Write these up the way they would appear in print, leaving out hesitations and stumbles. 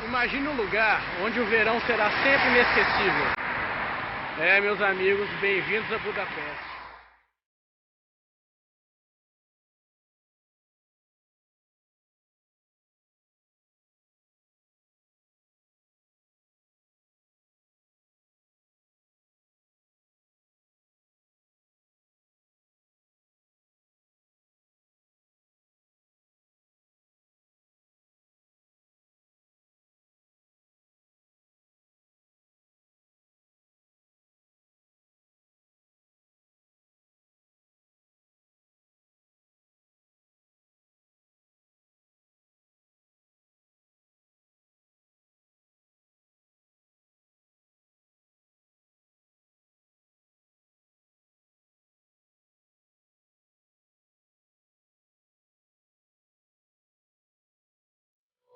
Imagine um lugar onde o verão será sempre inesquecível. Meus amigos, bem-vindos a Budapeste.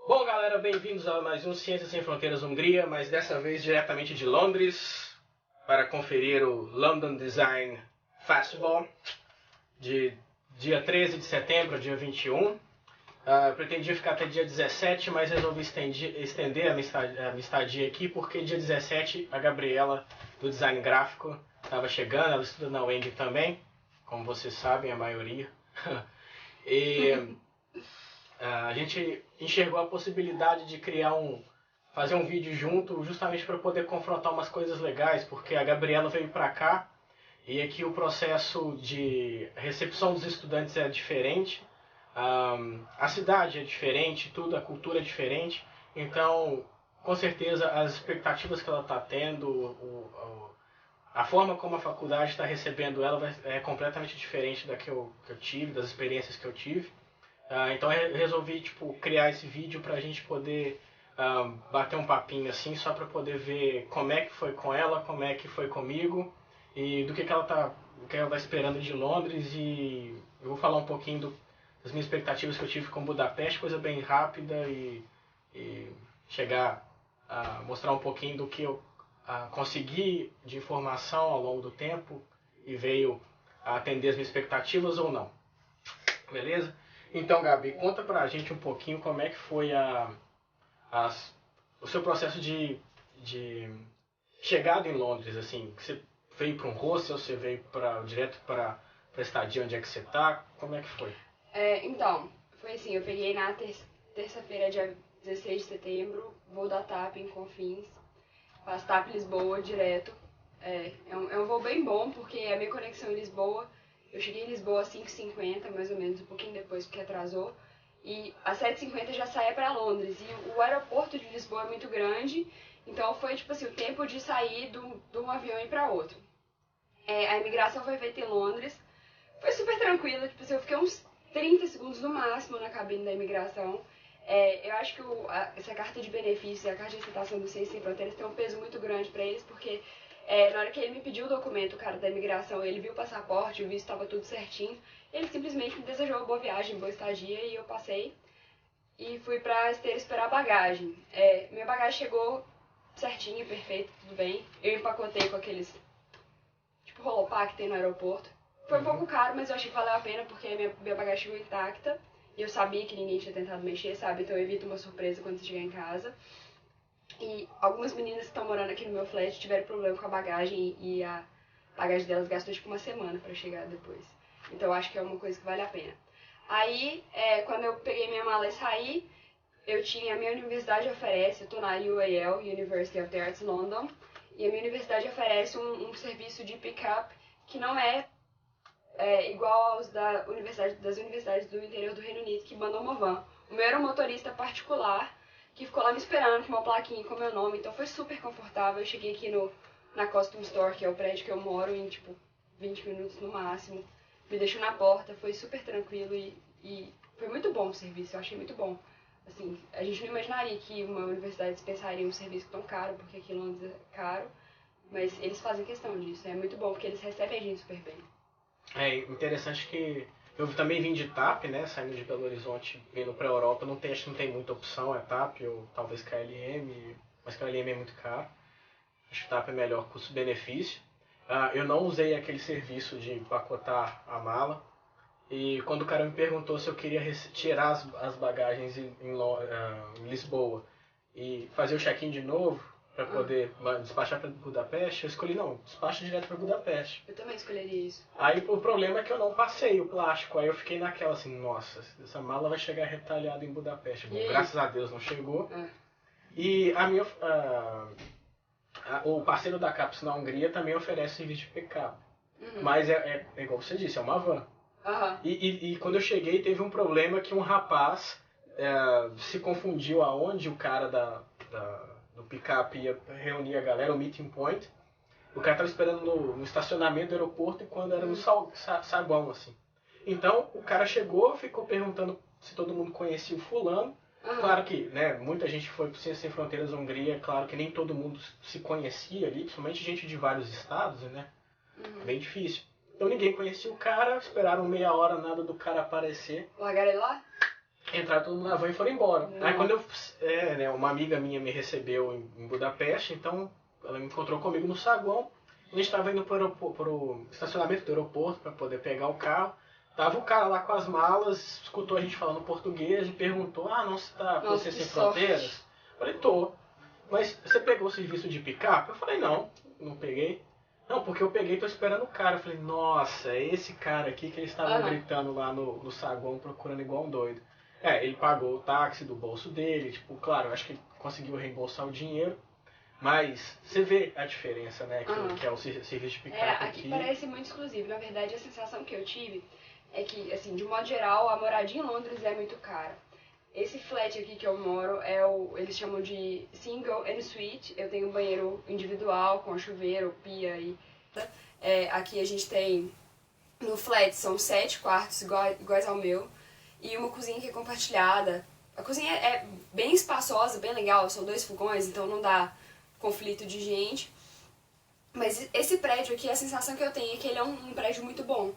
Bom, galera, bem-vindos a mais um Ciências Sem Fronteiras Hungria, mas dessa vez diretamente de Londres, para conferir o London Design Festival, de dia 13 de setembro a dia 21. Eu pretendia ficar até dia 17, mas resolvi estender a minha estadia aqui, porque dia 17 a Gabriela, do design gráfico, estava chegando. Ela estuda na UENG também, como vocês sabem, a maioria. E a gente enxergou a possibilidade de fazer um vídeo junto, justamente para poder confrontar umas coisas legais, porque a Gabriela veio para cá e aqui o processo de recepção dos estudantes é diferente, a cidade é diferente, tudo, a cultura é diferente. Então, com certeza, as expectativas que ela está tendo, a forma como a faculdade está recebendo ela é completamente diferente da que eu tive, das experiências que eu tive. Então eu resolvi criar esse vídeo para a gente poder bater um papinho assim, só para poder ver como é que foi com ela, como é que foi comigo e do que ela tá esperando de Londres. E eu vou falar um pouquinho das minhas expectativas que eu tive com Budapeste, coisa bem rápida, e chegar a mostrar um pouquinho do que eu consegui de informação ao longo do tempo e veio a atender as minhas expectativas ou não. Beleza? Então, Gabi, conta pra gente um pouquinho como é que foi o seu processo de chegada em Londres, assim. Você veio para um hostel, você veio direto para a estadia onde é que você tá? Como é que foi? Então, foi assim, eu peguei na terça-feira, dia 16 de setembro, voo da TAP em Confins, faço TAP Lisboa direto. É um voo bem bom, porque a minha conexão em Lisboa, eu cheguei em Lisboa às 5h50, mais ou menos, um pouquinho depois, porque atrasou. E às 7h50 já saía para Londres. E o aeroporto de Lisboa é muito grande, então foi, o tempo de sair de um avião e ir para outro. A imigração foi feita em Londres. Foi super tranquila, eu fiquei uns 30 segundos no máximo na cabine da imigração. Eu acho que essa carta de benefícios e a carta de aceitação do Ciências Sem Fronteiras tem um peso muito grande para eles, porque na hora que ele me pediu o documento, o cara da imigração, ele viu o passaporte, o visto estava tudo certinho, ele simplesmente me desejou boa viagem, boa estadia, e eu passei e fui pra esteira esperar a bagagem. Minha bagagem chegou certinho, perfeito, tudo bem. Eu empacotei com aqueles rolopá que tem no aeroporto. Foi um pouco caro, mas eu achei que valeu a pena, porque minha bagagem chegou intacta e eu sabia que ninguém tinha tentado mexer, sabe? Então eu evito uma surpresa quando você chegar em casa. E algumas meninas que estão morando aqui no meu flat tiveram problema com a bagagem, e a bagagem delas gastou uma semana para chegar depois. Então eu acho que é uma coisa que vale a pena. Aí, quando eu peguei minha mala e saí, a minha universidade oferece, eu tô na UAL, University of the Arts London, e a minha universidade oferece um serviço de pick-up que não é igual aos das universidades do interior do Reino Unido, que mandam uma van. O meu era um motorista particular, que ficou lá me esperando com uma plaquinha com meu nome, então foi super confortável. Eu cheguei aqui na Custom Store, que é o prédio que eu moro, em 20 minutos no máximo. Me deixou na porta, foi super tranquilo e foi muito bom o serviço, eu achei muito bom. Assim, a gente não imaginaria que uma universidade dispensaria um serviço tão caro, porque aqui em Londres é caro, mas eles fazem questão disso. É muito bom, porque eles recebem a gente super bem. É interessante que eu também vim de TAP, né, saindo de Belo Horizonte, vindo para a Europa. Acho que não tem muita opção, é TAP ou talvez KLM, mas KLM é muito caro. Acho que TAP é melhor custo-benefício. Eu não usei aquele serviço de empacotar a mala. E quando o cara me perguntou se eu queria tirar as bagagens em Lisboa e fazer o check-in de novo para poder despachar para Budapeste, eu escolhi não, despacha direto para Budapeste. Eu também escolheria isso. Aí o problema é que eu não passei o plástico, aí eu fiquei naquela assim, nossa, essa mala vai chegar retalhada em Budapeste. Bom, graças a Deus não chegou. E o parceiro da CAPES na Hungria também oferece serviço de pick-up. Mas é igual você disse, é uma van. E quando eu cheguei teve um problema que um rapaz se confundiu aonde o cara do pick-up ia reunir a galera, o meeting point. O cara estava esperando no estacionamento do aeroporto e quando era no saguão, assim. Então o cara chegou, ficou perguntando se todo mundo conhecia o fulano. Claro que, né, muita gente foi para o Ciências Sem Fronteiras Hungria, claro que nem todo mundo se conhecia ali, principalmente gente de vários estados, né? Bem difícil. Então ninguém conhecia o cara, esperaram meia hora, nada do cara aparecer. Largaram ele lá? Entraram todo mundo na van e foram embora. Aí quando uma amiga minha me recebeu em Budapeste, então ela me encontrou comigo no saguão. A gente estava indo para o estacionamento do aeroporto para poder pegar o carro. Tava o cara lá com as malas, escutou a gente falando português e perguntou, não, você tá com Ciências Sem Fronteiras? Eu falei, tô. Mas você pegou o serviço de pick-up? Eu falei, não peguei. Não, porque eu peguei e tô esperando o cara. Eu falei, nossa, é esse cara aqui que eles estavam gritando lá no saguão, procurando igual um doido. Ele pagou o táxi do bolso dele, tipo, claro, eu acho que ele conseguiu reembolsar o dinheiro. Mas você vê a diferença, né, que é o serviço de pick-up aqui parece muito exclusivo. Na verdade, a sensação que eu tive é que, assim, de um modo geral, a moradia em Londres é muito cara. Esse flat aqui que eu moro eles chamam de single and suite. Eu tenho um banheiro individual com chuveiro, pia e... aqui a gente tem, no flat, são 7 quartos iguais ao meu e uma cozinha que é compartilhada. A cozinha é bem espaçosa, bem legal, são 2 fogões, então não dá conflito de gente. Mas esse prédio aqui, a sensação que eu tenho é que ele é um prédio muito bom.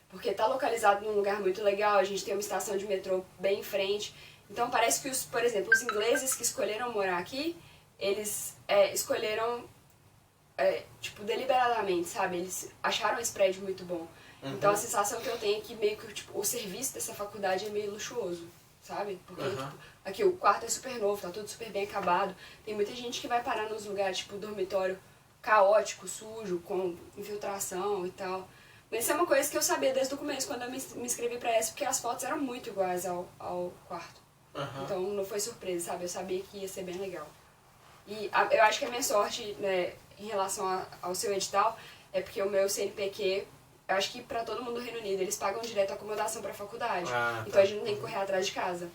Porque está localizado num lugar muito legal, a gente tem uma estação de metrô bem em frente. Então parece que, por exemplo, os ingleses que escolheram morar aqui, eles escolheram, tipo, deliberadamente, sabe? Eles acharam esse prédio muito bom. Então a sensação que eu tenho é que meio que tipo, o serviço dessa faculdade é meio luxuoso, sabe? Porque tipo, aqui o quarto é super novo, tá tudo super bem acabado. Tem muita gente que vai parar nos lugares, tipo, dormitório caótico, sujo, com infiltração e tal. Mas isso é uma coisa que eu sabia desde o começo, quando eu me inscrevi pra essa, porque as fotos eram muito iguais ao quarto. Então não foi surpresa, sabe? Eu sabia que ia ser bem legal. E eu acho que a minha sorte, né, em relação ao seu edital, é porque o meu CNPq, eu acho que pra todo mundo do Reino Unido, eles pagam direto a acomodação pra faculdade. Então a gente não tem que correr atrás de casa.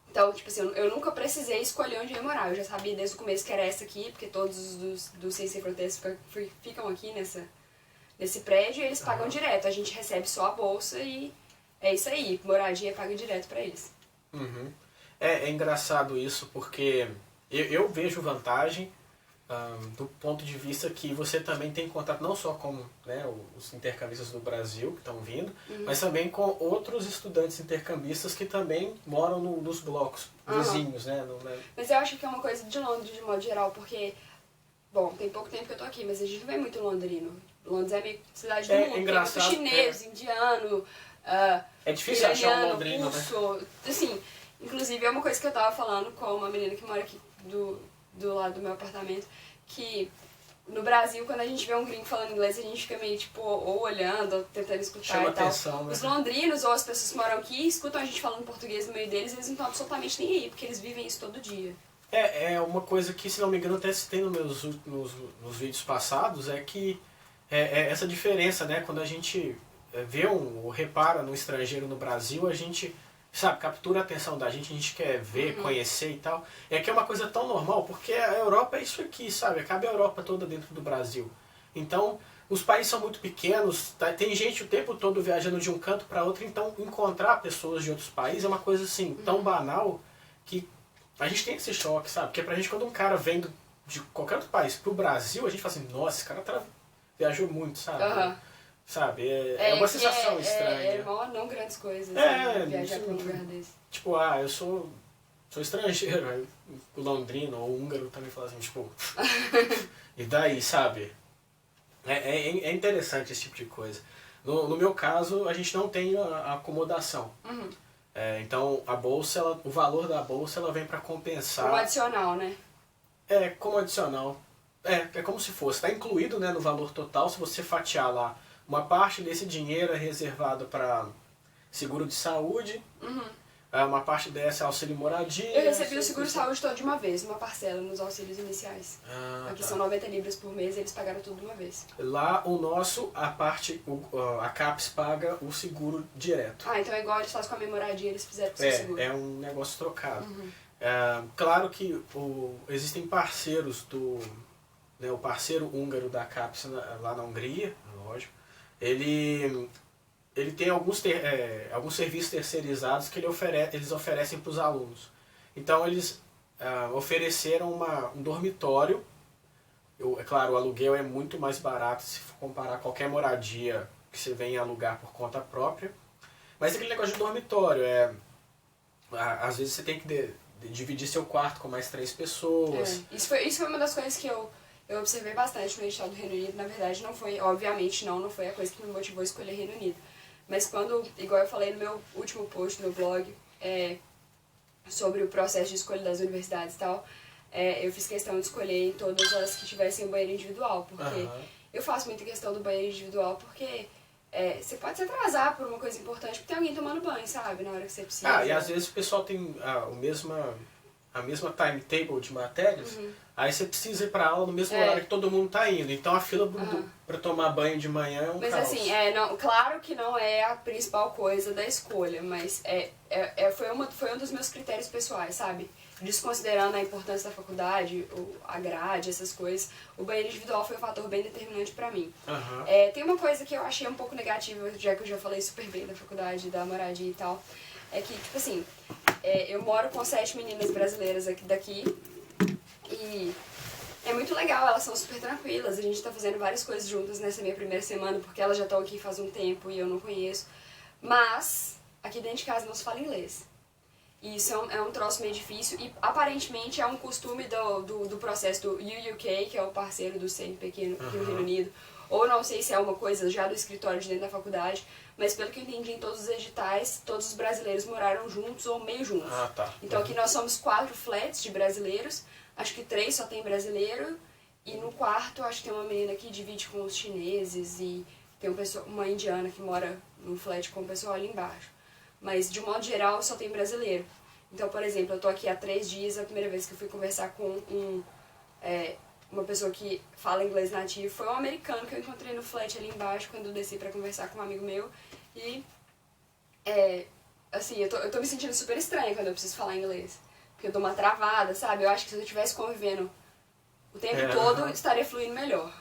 Então, tipo assim, eu nunca precisei escolher onde eu ia morar. Eu já sabia desde o começo que era essa aqui, porque todos os do Ciências Sem Fronteiras ficam aqui nesse prédio e eles pagam direto. A gente recebe só a bolsa e é isso aí. Moradia paga direto pra eles. É engraçado isso, porque eu vejo vantagem do ponto de vista que você também tem contato não só com, né, os intercambistas do Brasil que estão vindo, mas também com outros estudantes intercambistas que também moram nos blocos vizinhos, né? Mas eu acho que é uma coisa de Londres de modo geral, porque, bom, tem pouco tempo que eu tô aqui, mas a gente não vê muito londrino. Londres é meio cidade do mundo, engraçado, tem muito chinês, indiano, é difícil achar um londrino, russo, né? Assim, inclusive é uma coisa que eu tava falando com uma menina que mora aqui do lado do meu apartamento, que no Brasil, quando a gente vê um gringo falando inglês, a gente fica meio, tipo, ou olhando, ou tentando escutar. Chama e tal. atenção, né? Os londrinos, ou as pessoas que moram aqui, escutam a gente falando português no meio deles, eles não estão absolutamente nem aí, porque eles vivem isso todo dia. É uma coisa que, se não me engano, até citei nos vídeos passados, é que essa diferença, né? Quando a gente vê ou repara no estrangeiro no Brasil, a gente, sabe, captura a atenção da gente, a gente quer ver, conhecer e tal. É que é uma coisa tão normal, porque a Europa é isso aqui, sabe? Cabe a Europa toda dentro do Brasil. Então, os países são muito pequenos, tem gente o tempo todo viajando de um canto para outro, então encontrar pessoas de outros países é uma coisa assim, tão banal, que a gente tem esse choque, sabe? Porque pra gente, quando um cara vem de qualquer outro país pro Brasil, a gente fala assim, nossa, esse cara viajou muito, sabe? Sabe? É uma sensação estranha. Não grandes coisas, viajar pra um lugar desse. Tipo, eu sou estrangeiro, aí o londrino ou o húngaro também fala assim, tipo... e daí, sabe? É interessante esse tipo de coisa. No meu caso, a gente não tem a acomodação. Então a bolsa, o valor da bolsa ela vem para compensar. Como adicional, né? Como adicional. É como se fosse, está incluído, né, no valor total. Se você fatiar lá, uma parte desse dinheiro é reservado para seguro de saúde, uma parte dessa é auxílio moradia. Eu recebi o seguro-saúde todo de uma vez, uma parcela nos auxílios iniciais. Aqui tá. são 90 libras por mês e eles pagaram tudo de uma vez. Lá o nosso, a CAPES paga o seguro direto. Então é igual eles fazem com a minha moradia, eles fizeram com o seu seguro. É um negócio trocado. Claro que existem parceiros o parceiro húngaro da CAPES lá na Hungria, lógico, ele tem alguns serviços terceirizados que eles oferecem para os alunos. Então eles ofereceram um dormitório. É claro, o aluguel é muito mais barato se for comparar a qualquer moradia que você venha alugar por conta própria. Mas aquele negócio de dormitório, às vezes você tem que dividir seu quarto com mais 3 pessoas. Isso foi uma das coisas que eu observei bastante no edital do Reino Unido. Na verdade, obviamente não foi a coisa que me motivou a escolher Reino Unido. Mas igual eu falei no meu último post no blog, sobre o processo de escolha das universidades e tal, eu fiz questão de escolher em todas as que tivessem o banheiro individual, porque eu faço muita questão do banheiro individual, porque você pode se atrasar por uma coisa importante, porque tem alguém tomando banho, sabe, na hora que você precisa. E às vezes o pessoal tem a mesma timetable de matérias, aí você precisa ir pra aula no mesmo horário que todo mundo tá indo. Então a fila pra tomar banho de manhã é um caos. Mas assim, claro que não é a principal coisa da escolha, mas foi um dos meus critérios pessoais, sabe? Desconsiderando a importância da faculdade, a grade, essas coisas, o banheiro individual foi um fator bem determinante pra mim. Tem uma coisa que eu achei um pouco negativa, já que eu já falei super bem da faculdade, da moradia e tal, é que, tipo assim, eu moro com 7 meninas brasileiras daqui e é muito legal, elas são super tranquilas, a gente tá fazendo várias coisas juntas nessa minha primeira semana, porque elas já estão aqui faz um tempo e eu não conheço, mas aqui dentro de casa não se fala inglês. E isso é um troço meio difícil e aparentemente é um costume do processo do UUK, que é o parceiro do CNPq aqui no Reino Unido, ou não sei se é uma coisa já do escritório de dentro da faculdade, mas pelo que eu entendi em todos os editais, todos os brasileiros moraram juntos ou meio juntos. Tá. Então aqui nós somos 4 flats de brasileiros, acho que 3 só tem brasileiro, e no quarto acho que tem uma menina que divide com os chineses e tem uma indiana que mora num flat com o pessoal ali embaixo. Mas de modo geral só tem brasileiro. Então, por exemplo, eu tô aqui há 3 dias, a primeira vez que eu fui conversar com uma pessoa que fala inglês nativo foi um americano que eu encontrei no flat ali embaixo quando eu desci pra conversar com um amigo meu. E, assim, eu tô me sentindo super estranha quando eu preciso falar inglês. Porque eu dou uma travada, sabe? Eu acho que se eu estivesse convivendo o tempo todo, estaria fluindo melhor.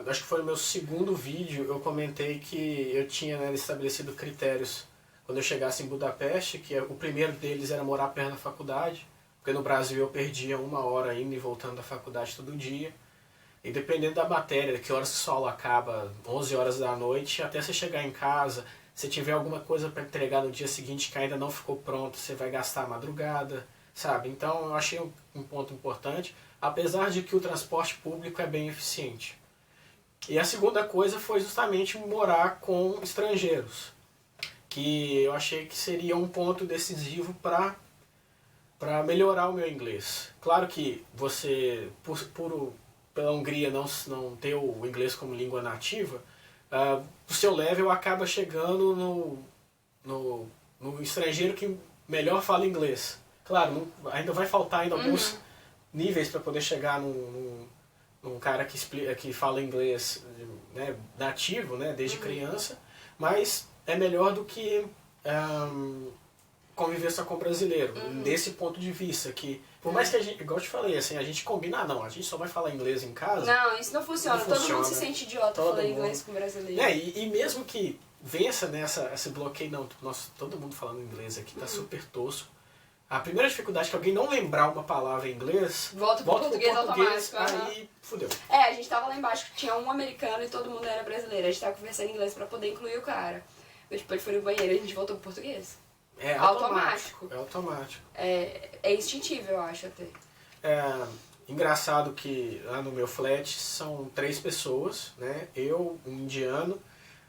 Acho que foi no meu segundo vídeo, eu comentei que eu tinha estabelecido critérios quando eu chegasse em Budapeste, que o primeiro deles era morar perto da faculdade, porque no Brasil eu perdia 1 hora indo e voltando da faculdade todo dia. E dependendo da matéria, que horas que a aula acaba, 11 horas da noite, até você chegar em casa, se tiver alguma coisa para entregar no dia seguinte que ainda não ficou pronto, você vai gastar a madrugada, sabe? Então eu achei um ponto importante, apesar de que o transporte público é bem eficiente. E a segunda coisa foi justamente morar com estrangeiros, que eu achei que seria um ponto decisivo para melhorar o meu inglês. Claro que você, pela Hungria não ter o inglês como língua nativa, o seu level acaba chegando no estrangeiro que melhor fala inglês. Claro, ainda vai faltar ainda alguns níveis para poder chegar num cara que fala inglês, né, nativo, né, desde criança, mas é melhor do que conviver só com brasileiro, desse ponto de vista, que por mais que a gente, igual eu te falei, assim, a gente combina, a gente só vai falar inglês em casa. Não, isso não funciona, todo mundo se sente idiota falando inglês com brasileiro. E mesmo que vença esse bloqueio, todo mundo falando inglês aqui, tá super tosco. A primeira dificuldade é que alguém não lembrar uma palavra em inglês, volta pro português automático. Aí fudeu. A gente tava lá embaixo, tinha um americano e todo mundo era brasileiro. A gente tava conversando em inglês pra poder incluir o cara. Depois foi no banheiro e a gente voltou pro português. É automático. É automático. É instintivo, eu acho até. Engraçado que lá no meu flat são 3 pessoas, né? Eu, um indiano,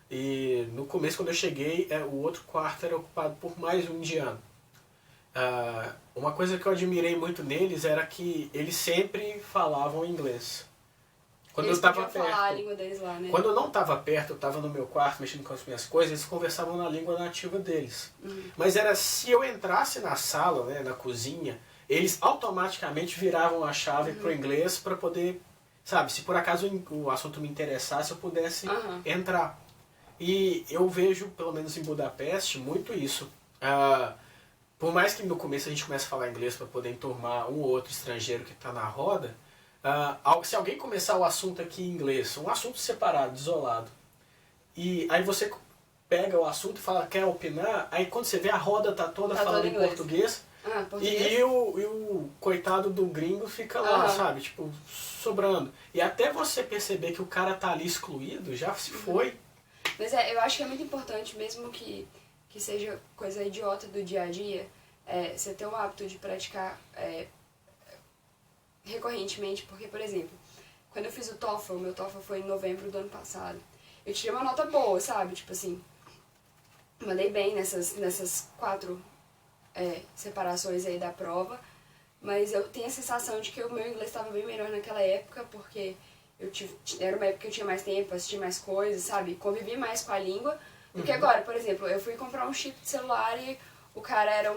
E no começo, quando eu cheguei, o outro quarto era ocupado por mais um indiano. Uma coisa que eu admirei muito neles era que eles sempre falavam inglês. Quando Eles eu tava podiam falar a língua deles lá, né? Quando eu não estava perto, eu estava no meu quarto mexendo com as minhas coisas, eles conversavam na língua nativa deles. Mas era se eu entrasse na sala, né, na cozinha, eles automaticamente viravam a chave pro inglês para poder, sabe, se por acaso o assunto me interessasse, eu pudesse entrar. E eu vejo, pelo menos em Budapeste, muito isso. Por mais que no começo a gente comece a falar inglês para poder enturmar um ou outro estrangeiro que está na roda, se alguém começar o assunto aqui em inglês, um assunto separado, isolado, e aí você pega o assunto e fala, quer opinar, aí quando você vê a roda tá toda falando em português, e o coitado do gringo fica lá, sabe, tipo, sobrando. E até você perceber que o cara tá ali excluído, já se foi. Mas eu acho que é muito importante, mesmo que seja coisa idiota do dia a dia, você ter o hábito de praticar recorrentemente, porque, por exemplo, quando eu fiz o TOEFL, meu TOEFL foi em novembro do ano passado, eu tirei uma nota boa, sabe, tipo assim, mandei bem nessas 4 separações aí da prova, mas eu tenho a sensação de que o meu inglês estava bem melhor naquela época, porque era uma época que eu tinha mais tempo, assisti mais coisas, sabe, convivi mais com a língua, do que agora. Por exemplo, eu fui comprar um chip de celular e o cara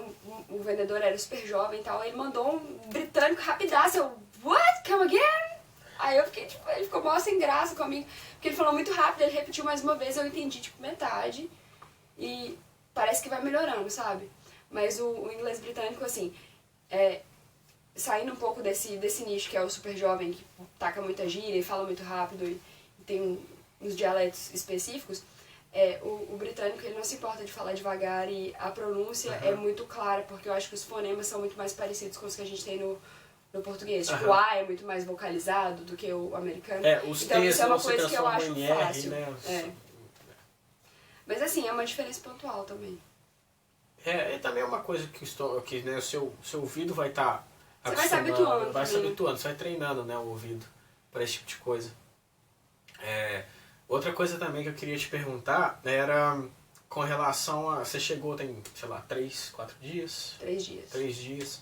o vendedor era super jovem e tal, ele mandou um britânico rapidaço, eu, what? Come again? Aí eu fiquei, tipo, ele ficou mó sem graça comigo, porque ele falou muito rápido, ele repetiu mais uma vez, eu entendi, tipo, metade, e parece que vai melhorando, sabe? Mas o inglês britânico, assim, saindo um pouco desse nicho que é o super jovem, que taca muita gíria e fala muito rápido e tem uns dialetos específicos, o britânico ele não se importa de falar devagar e a pronúncia é muito clara, porque eu acho que os fonemas são muito mais parecidos com os que a gente tem no português. Tipo, o A é muito mais vocalizado do que o americano. Os então isso é uma se coisa que eu acho transformam em R, fácil. né? Mas assim, é uma diferença pontual também. E também é uma coisa que né, o seu ouvido vai estar você vai se habituando. Vai se habituando, você vai treinando, né, o ouvido para esse tipo de coisa. Outra coisa também que eu queria te perguntar era com relação a... Você chegou tem, sei lá, 3, 4 dias? 3 dias. 3 dias.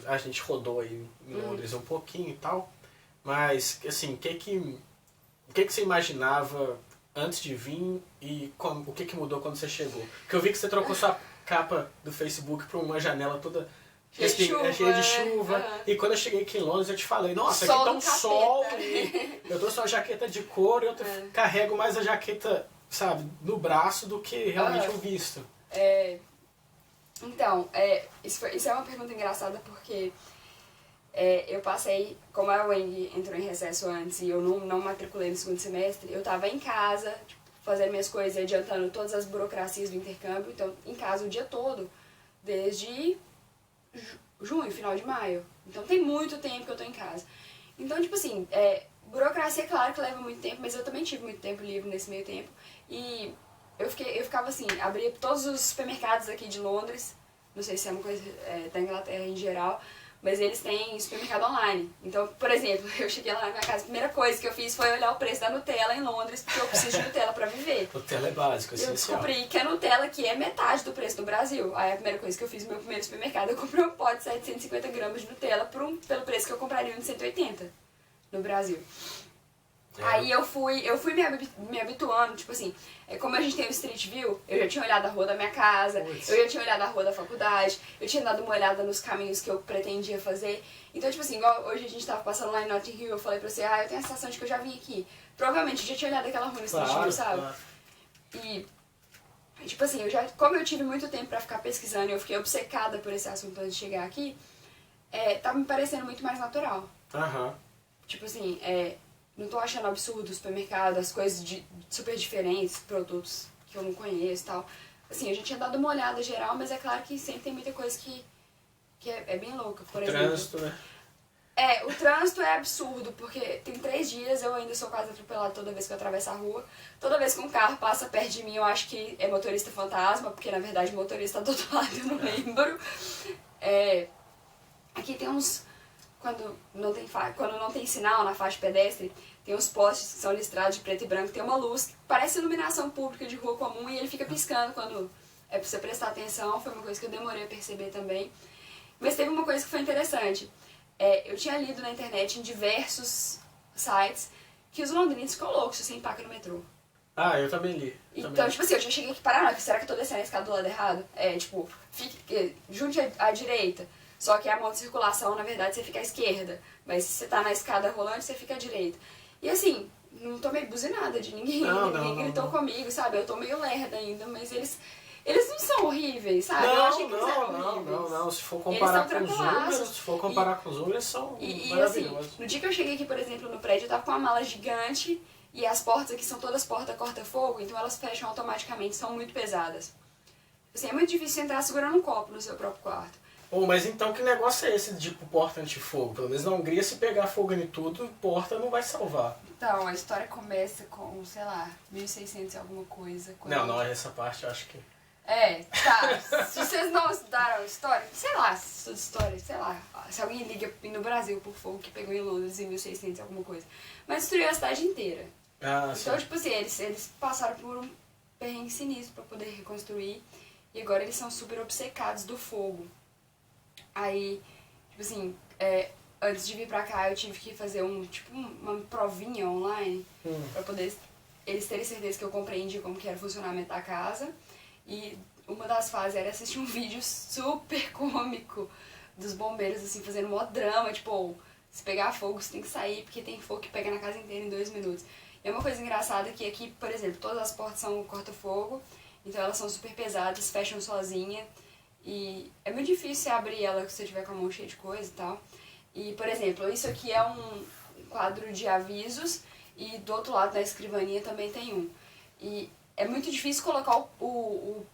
A gente rodou aí em Londres um pouquinho e tal. Mas, assim, o que você imaginava antes de vir e o que mudou quando você chegou? Porque eu vi que você trocou sua capa do Facebook para uma janela toda cheia de chuva. E quando eu cheguei aqui em Londres, eu te falei, nossa, aqui tá um sol. Eu trouxe uma jaqueta de couro e eu carrego mais a jaqueta, sabe, no braço do que realmente eu visto. Então, isso é uma pergunta engraçada porque eu passei, como a Weng entrou em recesso antes e eu não matriculei no segundo semestre, eu tava em casa, tipo, fazendo minhas coisas, adiantando todas as burocracias do intercâmbio, então em casa o dia todo, desde junho, final de maio. Então tem muito tempo que eu tô em casa. Então, tipo assim, burocracia, claro que leva muito tempo, mas eu também tive muito tempo livre nesse meio tempo. E eu ficava assim, abria todos os supermercados aqui de Londres, não sei se é uma coisa da Inglaterra em geral, mas eles têm supermercado online. Então, por exemplo, eu cheguei lá na minha casa, a primeira coisa que eu fiz foi olhar o preço da Nutella em Londres, porque eu preciso de Nutella pra viver. Nutella é básico, eu descobri que a Nutella aqui é metade do preço do Brasil. Aí a primeira coisa que eu fiz no meu primeiro supermercado, eu comprei um pote de 750 gramas de Nutella pelo preço que eu compraria um de 180 no Brasil. Aí eu fui me habituando, tipo assim, como a gente tem o Street View, eu já tinha olhado a rua da minha casa, eu já tinha olhado a rua da faculdade, eu tinha dado uma olhada nos caminhos que eu pretendia fazer. Então, tipo assim, igual hoje a gente tava passando lá em Notting Hill, eu falei pra você, eu tenho a sensação de que eu já vim aqui. Provavelmente eu já tinha olhado aquela rua no Street View, sabe? Claro. E, tipo assim, como eu tive muito tempo pra ficar pesquisando e eu fiquei obcecada por esse assunto antes de chegar aqui, tá me parecendo muito mais natural. Tipo assim, não tô achando absurdo o supermercado, as coisas super diferentes, produtos que eu não conheço e tal. Assim, eu já tinha dado uma olhada geral, mas é claro que sempre tem muita coisa que é bem louca, por exemplo. Trânsito, né? O trânsito é absurdo, porque tem 3 dias, eu ainda sou quase atropelada toda vez que eu atravesso a rua. Toda vez que um carro passa perto de mim, eu acho que é motorista fantasma, porque na verdade o motorista tá do outro lado, eu não lembro. Aqui tem uns quando não tem sinal na faixa pedestre, tem os postes que são listrados de preto e branco, tem uma luz que parece iluminação pública de rua comum e ele fica piscando quando é pra você prestar atenção. Foi uma coisa que eu demorei a perceber também. Mas teve uma coisa que foi interessante. Eu tinha lido na internet, em diversos sites, que os londrinos ficam loucos se você empaca no metrô. Ah, eu também li. Então, tipo assim, eu já cheguei aqui parado, será que eu tô descendo a escada do lado errado? Junte à direita. Só que a mão de circulação, na verdade, você fica à esquerda. Mas se você tá na escada rolante, você fica à direita. E assim, não tomei buzinada de ninguém, ninguém gritou comigo, sabe? Eu tô meio lerda ainda, mas eles não são horríveis, sabe? Eu achei que eles eram horríveis. Não. Se for comparar com os húngaros, eles são maravilhosos. Assim, no dia que eu cheguei aqui, por exemplo, no prédio, eu tava com uma mala gigante e as portas aqui são todas portas corta-fogo, então elas fecham automaticamente, são muito pesadas. Assim, é muito difícil entrar segurando um copo no seu próprio quarto. Mas então que negócio é esse de tipo porta antifogo? Pelo menos na Hungria, se pegar fogo em tudo, porta não vai salvar. Então, a história começa com, sei lá, 1600 e alguma coisa. Não, essa parte eu acho que... Tá. Se vocês não estudaram história, sei lá, se estuda história, sei lá. Se alguém liga no Brasil por fogo que pegou em Londres em 1600 e alguma coisa. Mas destruiu a cidade inteira. Então, sim. tipo assim, eles passaram por um perrengue sinistro pra poder reconstruir. E agora eles são super obcecados do fogo. Aí, tipo assim, antes de vir pra cá eu tive que fazer uma provinha online pra poder eles terem certeza que eu compreendi como que era o funcionamento da casa. E uma das fases era assistir um vídeo super cômico dos bombeiros, assim, fazendo mó drama, tipo, se pegar fogo você tem que sair porque tem fogo que pega na casa inteira em 2 minutos. E é uma coisa engraçada que aqui, por exemplo, todas as portas são corta-fogo, então elas são super pesadas, fecham sozinha. E é muito difícil você abrir ela se você tiver com a mão cheia de coisa e tal. E, por exemplo, isso aqui é um quadro de avisos e do outro lado da escrivaninha também tem um. E é muito difícil colocar o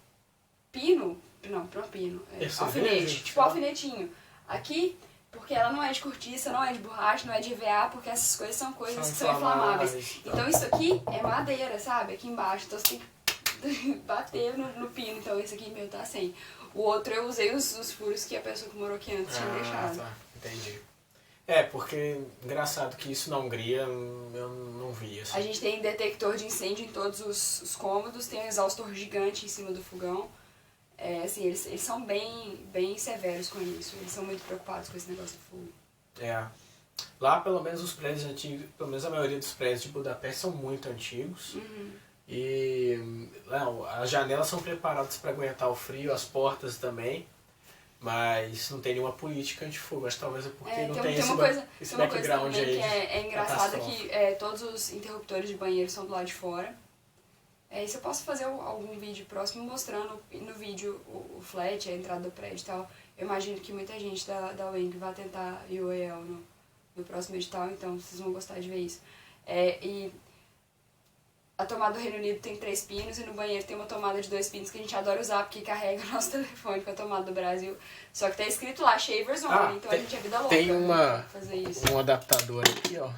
pino, não pino, alfinete, tipo alfinetinho aqui, porque ela não é de cortiça, não é de borracha, não é de EVA, porque essas coisas são coisas que são inflamáveis. Então isso aqui é madeira, sabe, aqui embaixo, então você tem que bater no pino, então esse aqui meu tá sem. O outro eu usei os furos que a pessoa que morou aqui antes tinha deixado. Tá, entendi. Porque engraçado que isso na Hungria eu não vi. Assim. A gente tem detector de incêndio em todos os cômodos, tem um exaustor gigante em cima do fogão. Assim, eles são bem severos com isso, eles são muito preocupados com esse negócio do fogo. Lá pelo menos os prédios antigos, pelo menos a maioria dos prédios de Budapeste são muito antigos. E as janelas são preparadas para aguentar o frio, as portas também. Mas não tem nenhuma política antifogo, acho que talvez é porque não tem esse background aí. Que é engraçada que todos os interruptores de banheiro são do lado de fora. Isso eu posso fazer algum vídeo próximo mostrando no vídeo o flat, a entrada do prédio e tal. Eu imagino que muita gente da Wing vai tentar UAL no próximo edital, então vocês vão gostar de ver isso. E a tomada do Reino Unido tem 3 pinos e no banheiro tem uma tomada de 2 pinos que a gente adora usar porque carrega o nosso telefone com a tomada do Brasil. Só que tá escrito lá, shavers only, então a gente é vida louca tem fazer isso. Um adaptador aqui, ó.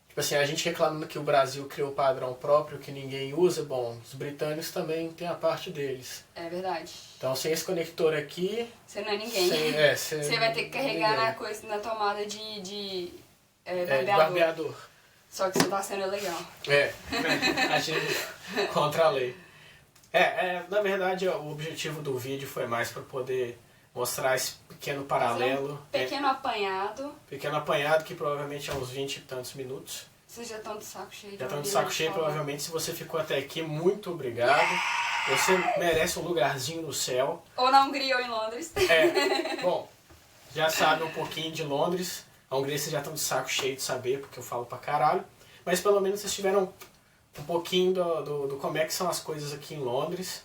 Tipo assim, a gente reclamando que o Brasil criou padrão próprio que ninguém usa, bom, os britânicos também têm a parte deles. É verdade. Então sem esse conector aqui... Você não é ninguém. Você vai ter que carregar na tomada de barbeador. Só que você tá sendo legal. A gente contra a lei. Na verdade, o objetivo do vídeo foi mais para poder mostrar esse pequeno paralelo. Pequeno apanhado. Pequeno apanhado que provavelmente é uns 20 e tantos minutos. Vocês já estão de saco cheio. Já estão de saco cheio, provavelmente. Se você ficou até aqui, muito obrigado. Você merece um lugarzinho no céu. Ou na Hungria ou em Londres. Bom, já sabe um pouquinho de Londres. A Hungria vocês já estão de saco cheio de saber, porque eu falo pra caralho. Mas pelo menos vocês tiveram um pouquinho do como é que são as coisas aqui em Londres.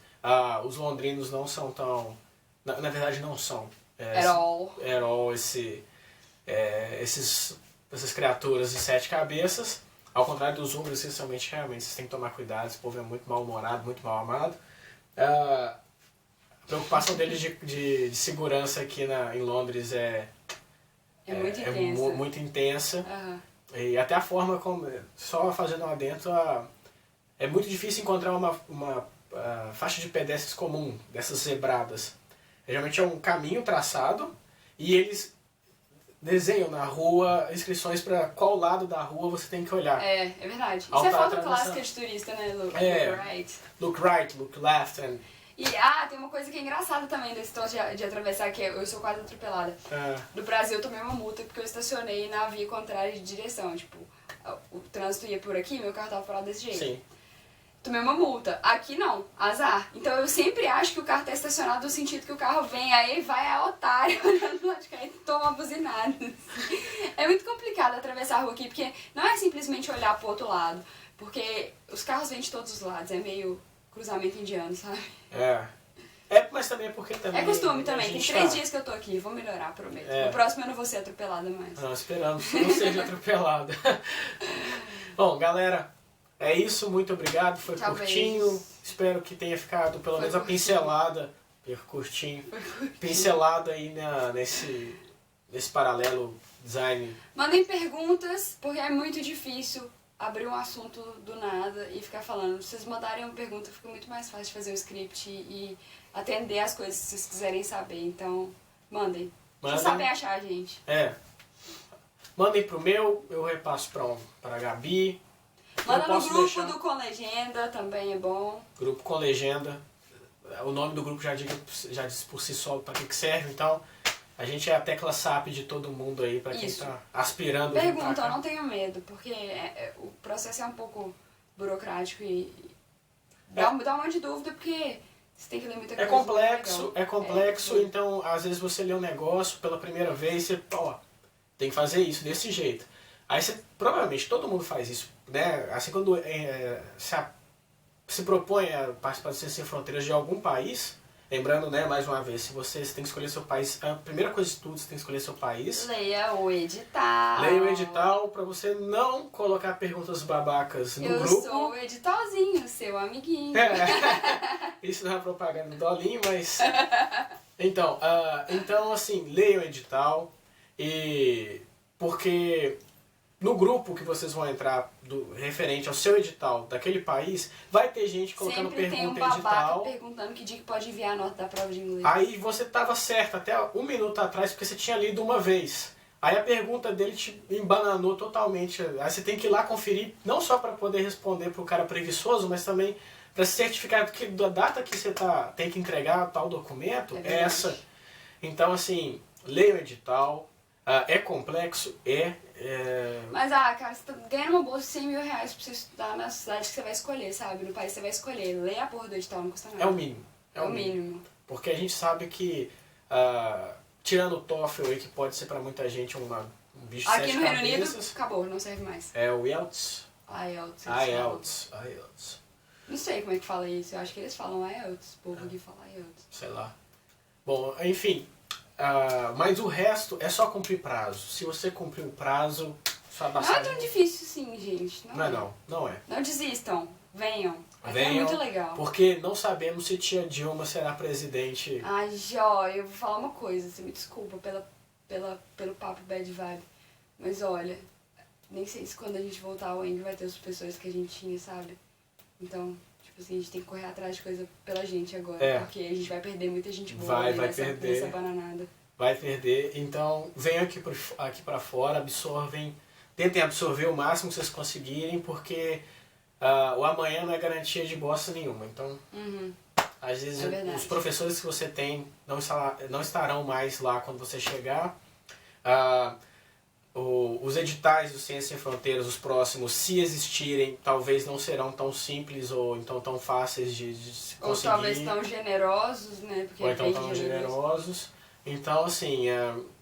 Os londrinos não são tão... Na verdade não são. At all essas criaturas de 7 cabeças. Ao contrário dos húngaros, essencialmente, realmente, vocês têm que tomar cuidado. Esse povo é muito mal-humorado, muito mal-amado. A preocupação deles de segurança aqui em Londres é muito intensa. E até a forma como... Só fazendo um adentro, é muito difícil encontrar uma faixa de pedestres comum, dessas zebradas. Geralmente é um caminho traçado e eles desenham na rua inscrições para qual lado da rua você tem que olhar. É verdade. Isso Ao é tá foto atravessando. clássica de turista, né? Look right. Look right, look left. And... E tem uma coisa que é engraçada também desse troço de atravessar, que eu sou quase atropelada. No Brasil eu tomei uma multa porque eu estacionei na via contrária de direção. Tipo, o trânsito ia por aqui, meu carro tava parado desse jeito. Sim. Tomei uma multa. Aqui não, azar. Então eu sempre acho que o carro tá estacionado no sentido que o carro vem, aí vai a otária olhando lá de cá e toma uma buzinada. Assim. É muito complicado atravessar a rua aqui, porque não é simplesmente olhar pro outro lado. Porque os carros vêm de todos os lados, é meio cruzamento indiano, sabe? Mas também é porque também... É costume também, tem 3 tá... dias que eu tô aqui, vou melhorar, prometo. É. No próximo eu não vou ser atropelada mais. Não, esperamos que não seja atropelada. Bom, galera, é isso, muito obrigado, foi Talvez. curtinho, espero que tenha ficado pelo menos a pincelada, pincelada aí nesse paralelo design. Mandem perguntas, porque é muito difícil abrir um assunto do nada e ficar falando. Se vocês mandarem uma pergunta, fica muito mais fácil de fazer um script e atender as coisas que vocês quiserem saber. Então, mandem. Vocês sabem achar a gente. Mandem pro meu, eu repasso pra a Gabi. Manda no grupo do Com Legenda, também é bom. Grupo Com Legenda. O nome do grupo já diz por si só para que serve, então a gente é a tecla SAP de todo mundo aí, para quem tá aspirando. Pergunta, eu não tenho medo, porque o processo é um pouco burocrático e dá um monte de dúvida, porque você tem que ler muita coisa. É complexo, então às vezes você lê um negócio pela primeira vez, você, tem que fazer isso desse jeito. Aí você, provavelmente todo mundo faz isso, né? Assim, quando se propõe a participar do Ciências Sem Fronteiras de algum país, lembrando, né, mais uma vez, se você tem que escolher seu país, a primeira coisa de tudo, você tem que escolher seu país. Leia o edital. Leia o edital para você não colocar perguntas babacas no grupo. Eu sou o editalzinho, seu amiguinho. Isso não é propaganda do Dolinho, mas... Então, assim, leia o edital, porque no grupo que vocês vão entrar referente ao seu edital daquele país, vai ter gente colocando pergunta em edital. Sempre tem um babaca perguntando que dia que pode enviar a nota da prova de inglês. Aí você estava certo até 1 minuto atrás, porque você tinha lido uma vez. Aí a pergunta dele te embananou totalmente. Aí você tem que ir lá conferir, não só para poder responder para o cara preguiçoso, mas também para certificar que da data que você tem que entregar tal documento é essa. Então, assim, leia o edital. É complexo, Mas, cara, você tá ganhando uma bolsa de 100 mil reais pra você estudar na cidade que você vai escolher, sabe? No país que você vai escolher. Leia a porra do edital, não custa nada. É o mínimo. É o mínimo. Porque a gente sabe que, tirando o TOEFL aí, que pode ser pra muita gente um bicho de Aqui sete no Reino Unido, cabeças, acabou, não serve mais. é o IELTS. IELTS. Não sei como é que fala isso, eu acho que eles falam IELTS, o povo aqui fala IELTS. Sei lá. Bom, enfim... mas o resto é só cumprir prazo. Se você cumprir o prazo, sua Não é tão difícil assim, gente. Não é. Não desistam. Venham. Venham, é muito legal. Porque não sabemos se tia Dilma será presidente. Ai, Jó, eu vou falar uma coisa. Você me desculpa pelo papo bad vibe. Mas olha, nem sei se quando a gente voltar ao Eng vai ter as pessoas que a gente tinha, sabe? Então... Assim, a gente tem que correr atrás de coisa pela gente agora, porque a gente vai perder muita gente boa nessa bananada. Vai perder, então venham aqui pra fora, tentem absorver o máximo que vocês conseguirem, porque o amanhã não é garantia de bosta nenhuma. Então, às vezes os professores que você tem não estarão mais lá quando você chegar. Os editais do Ciências Sem Fronteiras, os próximos, se existirem, talvez não serão tão simples ou então tão fáceis de se conseguir. Ou talvez tão generosos, né? Porque ou então tão generosos. Então, assim,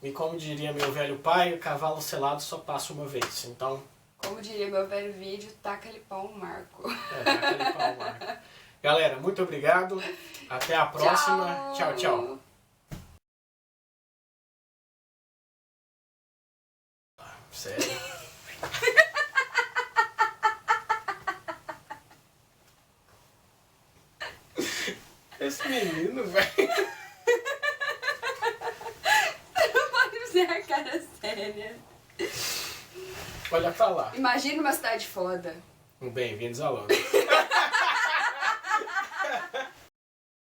e como diria meu velho pai, o cavalo selado só passa uma vez. Então, como diria meu velho vídeo, taca-lhe pau Marco. Taca-lhe pau Marco. Galera, muito obrigado. Até a próxima. Tchau, tchau. Sério? Esse menino, velho. Não pode fazer a cara séria. Olha pra lá. Imagina uma cidade foda. Bem-vindos a Londres.